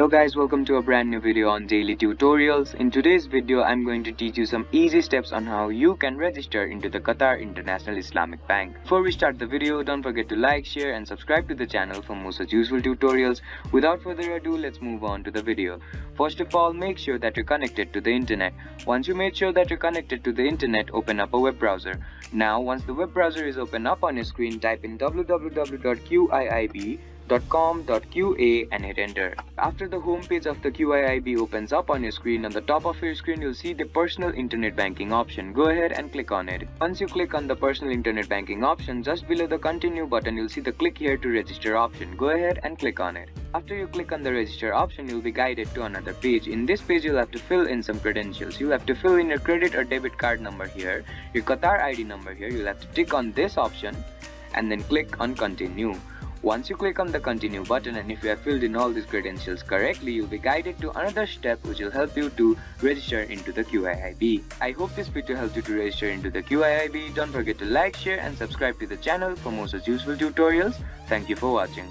Hello guys, welcome to a brand new video on daily tutorials. In today's video, I'm going to teach you some easy steps on how you can register into the Qatar International Islamic Bank. Before we start the video, don't forget to like, share and subscribe to the channel for more such useful tutorials. Without further ado, let's move on to the video. First of all, make sure that you're connected to the internet. Once you made sure that you're connected to the internet, open up a web browser. Now, once the web browser is open up on your screen, type in www.qiib.com.qa and hit enter. After the home page of the QIIB opens up on your screen, on the top of your screen you'll see the personal internet banking option. Go ahead and click on it. Once you click on the personal internet banking option, just below the continue button you'll see the click here to register option. Go ahead and click on it. After you click on the register option, you'll be guided to another page. In this page you'll have to fill in some credentials. You'll have to fill in your credit or debit card number here, your Qatar ID number here. You'll have to tick on this option and then click on continue. Once you click on the continue button, and if you have filled in all these credentials correctly, you'll be guided to another step which will help you to register into the QIIB. I hope this video helped you to register into the QIIB. Don't forget to like, share and subscribe to the channel for more such useful tutorials. Thank you for watching.